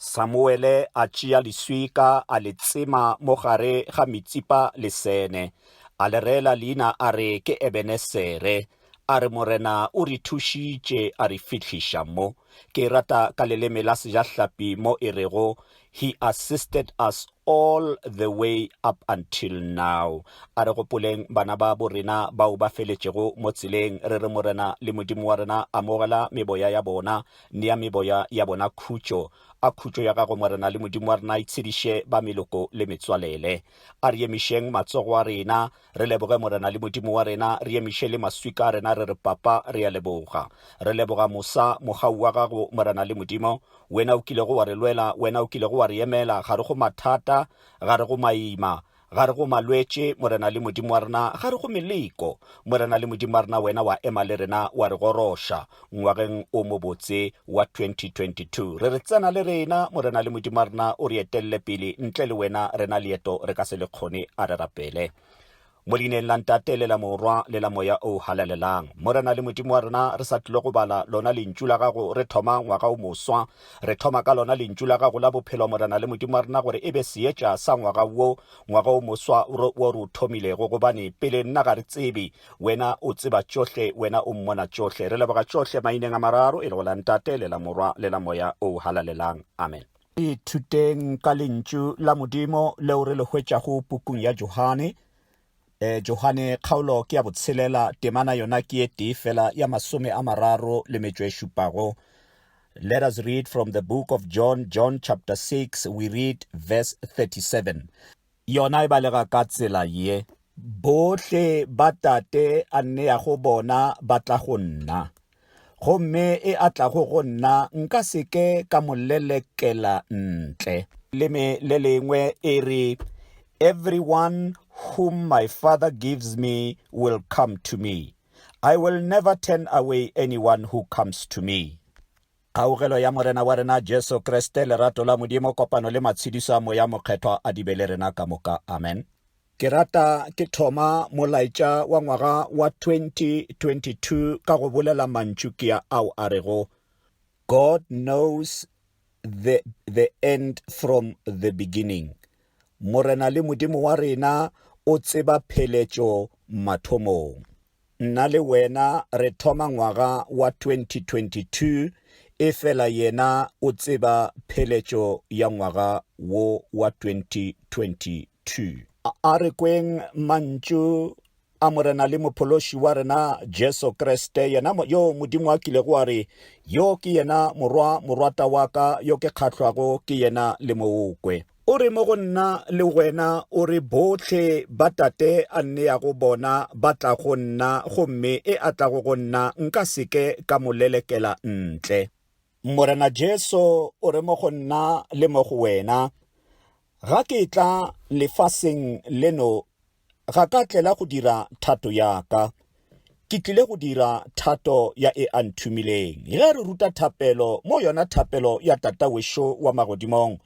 Samuele a tšea leswika a le tsema mo gare ga metsipa le sene, a le reela leina a re ke Ebenesere, a re morena o re thušitše a re fitlhiša mo. Ke rata ka leleme la sejahlapi mo e rego he assisted us all the way up until now. A re gopoleng bana ba borena bao ba feletšego mo tseleng, re re morena le modimo wa rena amogela meboya ya bona, nea meboya ya bona khutšo, a khutšo ya gago morena le modimo wa rena itshediše ba meloko le metswalele. A re emišeng matsogo a rena, re leboge morena le modimo wa rena, re emiše le maswika a rena, re re papa re a leboga. Re leboga mosa mogau wa gago morena le modimo, wena o kilego wa re lwela, wena o kilego wa re emela gare go mathata, gare go maima, gare go malwetše morena le modimo wa rena, gare go meleko morena le modimo wa rena, wena wa ema le rena wa re goroša ngwageng o mobotse wa 2022. Re re tsena le rena morena le modimo wa rena, o re etelele pele, ntle le wena rena leeto re ka se le kgone a re rapele. Mo leineng la ntate le la morwa le la moya o halalelang, morena le modimo wa rena, re sa tlile go bala lona lentšu la gago re thoma ngwaga o moswa, re thoma ka lona lentšu la gago la bophelo morena le modimo wa rena, gore e be seetša sa ngwaga o moswa wo re o thomilego, gobane pele nna ga re tsebe, wena o tseba tšohle, wena o mmona tšohle. Re leboga tšohle maineng a mararo e le go la ntate le la morwa le la moya o halalelang, amen. Ithuteng ka lentšu la modimo leo re le hwetšago pukung ya Johane. Johane kgaolo ke ya botshelela, temana yona ke ye tee fela ya masome a mararo le metšo e šupago. Let us read from the book of John, John chapter 6, we read verse 37. Yona e balega ka tsela ye, bohle ba tate a nneago bona ba tla go nna, gomme e atlago go nna nka seke ka molelekela ntle. Leme le lengwe e re, everyone whom my Father gives me will come to me. I will never turn away anyone who comes to me. Kgaogelo ya morena wa rena Jesu Kriste, lerato la modimo, kopano le matshediso a moya mokgethwa a di be le rena ka moka, amen. Ke rata ke thoma molaetša wa ngwaga wa 2022 ka go bolela mantšu ke ya ao a rego, God knows the end from the beginning. Morena le modimo wa rena o tseba pheletšo mathomong. Nna le wena re thoma ngwaga wa 2022, e fela yena o tseba pheletšo ya ngwaga wo wa 2022. A re kweng mantšu a morena le mophološi wa rena Jesu Kriste, yena yo modimo a kilego a re, yo ke yena morwata wa ka, yo ke kgahlwago ke yena le mookwe. O re mo go nna le wena, o re bohle ba tate a nneago bona ba tla go nna, gomme e atlago go nna nka seke ka molelekela ntle. Morena Jesu o re mo go nna le mo go wena, ga ke tla lefaseng leno ga ka tlela go dira thato ya ka, ke tlile go dira thato ya e a nthumileng. Ge re ruta thapelo mo yona thapelo ya tata wešo wa magodimong,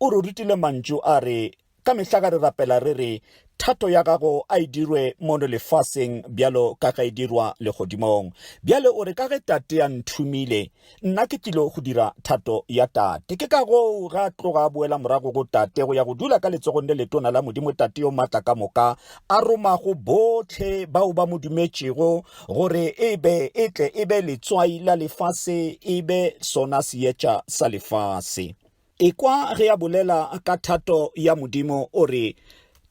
o re rutile mantšu a re ka mehla ka re rapela re re thato ya gago a e dirwe mono lefaseng bjalo ka ga e dirwa legodimong. Bjale o re ka ge tate ya nthumile, nna ke tlile go dira thato ya tate. Ke ka go ga tloga a boela morago go tate go ya go dula ka letsogong le letona la modimo, tate yo matla ka moka, a romago botlhe bao ba mo dumetšego gore e tle e be letswai la lefase, e be sona seetša sa lefase. E kwa ge a bolela ka thato ya modimo, o re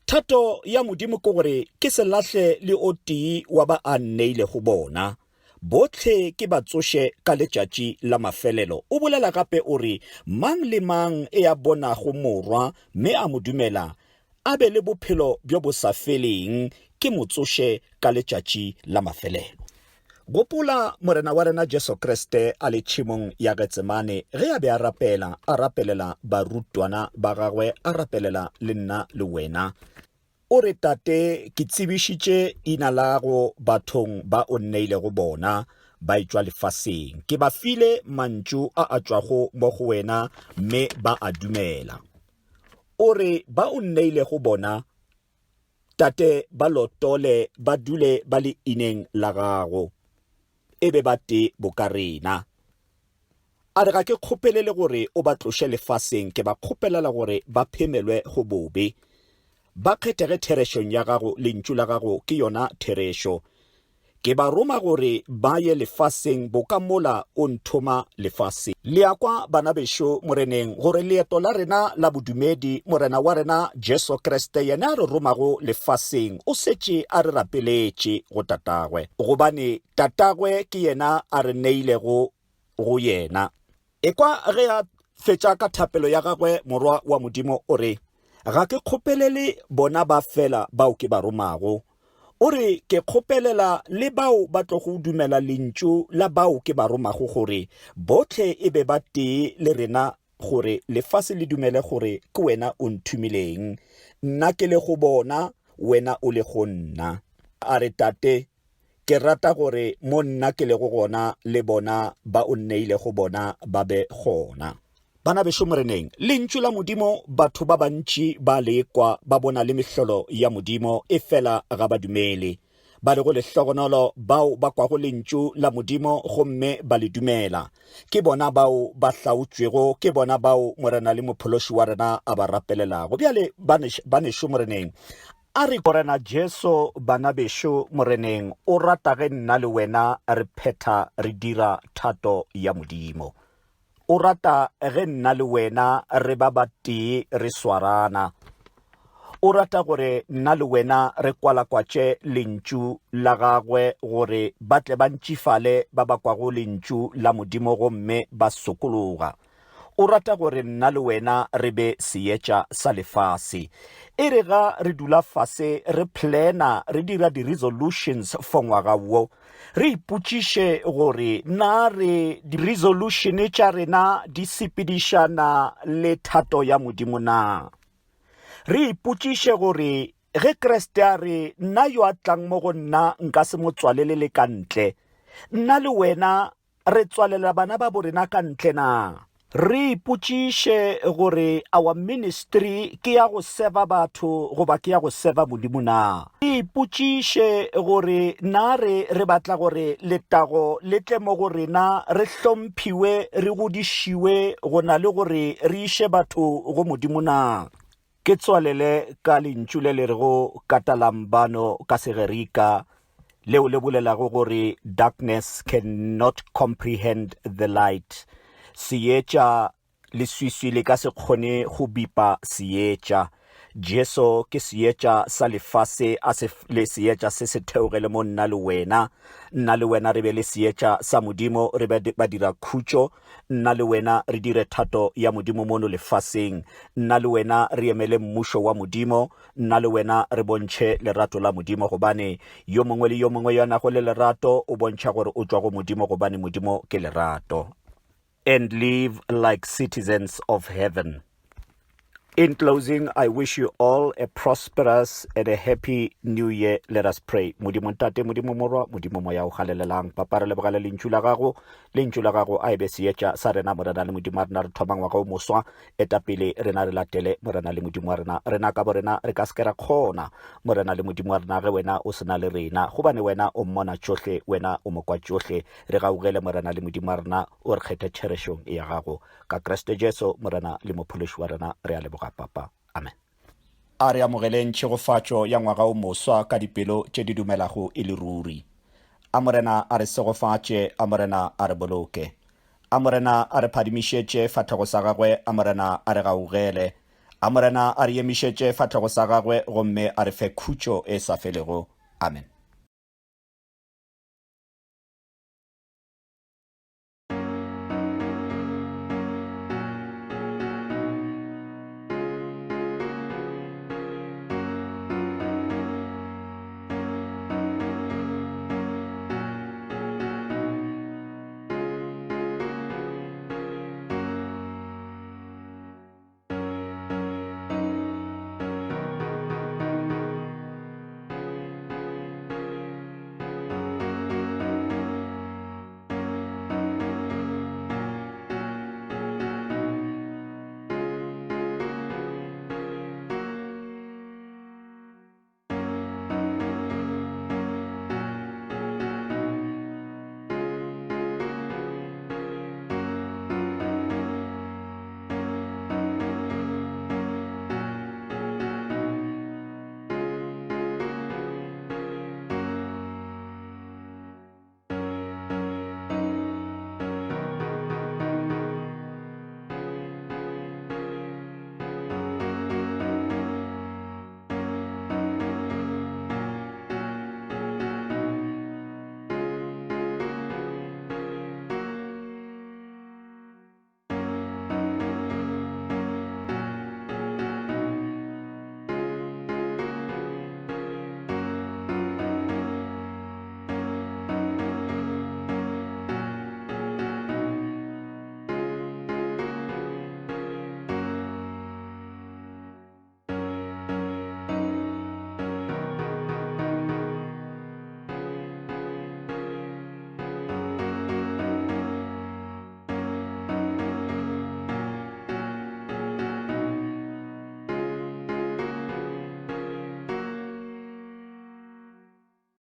thato ya modimo ke gore ke selahle le o tee wa ba a nneile go bona, botlhe ke batsoše ka letšatši la mafelelo. O bolela gape o re mang le mang e a bonago morwa mme a mo dumela, a be le bophelo bjo bo sa feleng, ke motsoše ka letšatši la mafelelo. Gopola morena wa rena Jesu Kriste a le tšhimong ya Getsemane, ge a be a rapelela barutwana ba gagwe, a rapelela le nna le wena. O re tate, ke tsebišitše ina lago bathong ba o nneile go bona ba etšwa lefaseng, ke ba file mantšu a tšwago mo go wena mme ba a dumela. O re ba o nneile go bona tate, ba lotole ba dule ba le ineng la gago, e be ba te bokarena. a re ga ke kgopelele gore o ba tloshe lefaseng, ke ba kgopelela gore ba phemelwe go bobe. Ba kgethege therešong ya gago, lentšu la gago ke yona therešo. Ke ba roma gore ba ye lefaseng bo ka mola o nthoma lefaseng. Le a kwa bana bešo moreneng gore leeto la rena la bodumedi morena wa rena Jesu Kriste yena a re romago lefaseng o setše a re rapeletše go tatagwe, gobane tatagwe ke yena a re neilego go yena. Ekwa ge a fetša ka thapelo ya gagwe, morwa wa Modimo o re, ga ke kgopelele bona ba fela bao ke ba romago. O re ke kgopelela le bao ba tlo go dumela lentšu la bao ke ba romago gore botlhe e be ba tee le rena, gore lefase le dumele gore ke wena o nthumileng, nna ke le go bona, wena o le go nna. A re tate, ke rata gore mo nna ke le go gona le bona ba o nneile go bona ba be gona. Bana bešo moreneng, lentšu la Modimo batho ba bantši ba lekwa ba bona le mehlolo ya Modimo e fela ga ba dumele. Ba le go lehlogonolo bao ba kwago lentšu la Modimo gomme ba le dumela. Ke bona bao ba hlaotšwego, ke bona bao morena le mophološi wa rena a ba rapelelago. Bjale banešo moreneng, a re morena Jesu bana bešo moreneng o rata ge nna le wena re phetha re dira thato ya Modimo. O rata ge nna le wena re ba batee re swarana. O rata gore nna le wena re kwalakwatše lentšu la gagwe gore ba tle ba ntšifale ba bakwago lentšu la Modimo gomme ba sokologa. O rata gore nna le wena re be seetša sa lefase. E re ga re dula fase re plana, re dira di-resolutions for ngwaga wo, re ipotšiše gore na re di-resolution tša rena di sepedišana le thato ya Modimo na. Re ipotšiše gore ge Kriste a re nna yo a tlang mo go nna nka se mo tswalele le ka ntle, nna le wena re tswalela bana ba borena ka ntle na. Re ipotšiše gore our ministry ke ya go seva batho goba ke ya go seva Modimo na. Re ipotšiše gore na re batla gore letago le tle mo go rena, re hlomphiwe, re godišiwe go na le gore re iše batho go Modimo na. Ke tswalele ka lentšu le le rego katalambano ka segerika leo le bolelago gore darkness cannot comprehend the light. Seetša leswiswi le ka se kgone go bipa seetša. Jesu ke seetša sa lefase le seetša se se theogele mo nna le wena. Nna le wena re be le seetša sa Modimo, re ba dira khutšo. Nna le wena re dire thato ya Modimo mono lefaseng. Nna le wena re emele mmušo wa Modimo. Nna le wena re bontšhe lerato la Modimo, gobane yo mongwe le yo mongwe yo nago le lerato o bontšha gore o tšwa go Modimo, gobane Modimo ke lerato. And live like citizens of heaven. In closing, I wish you all a prosperous and a happy new year. Let us pray. Modimo ntate, Modimo morwa, Modimo moya o galelelang, papa re lebogale lentšu la gago a ebe seetša sa rena morena le Modimo a rena re thomang ngwaga o moswa, etapele rena re latele morena le Modimo wa rena ka borena re ka seke ra kgona morena le Modimo wa rena ge wena o sena le rena, gobane wena o mmona tšohle, wena o mokwa tšohle. Re gaugele morena le Modimo wa rena o re kgethe tšherešong ya gago ka Kriste Jesu morena le mophološi wa rena, re a leboga papa, amen. A re amogeleng tšhegofatšo ya ngwaga o moswa ka dipelo tše di dumelago e le ruri. A morena a re segofatše, a morena a re boloke, a morena a re phadimišetše fatlhego sa gagwe, a morena a re gaugele, a morena a re emišetše fatlhego sa gagwe gomme a re fe khutšo e sa felego, amen.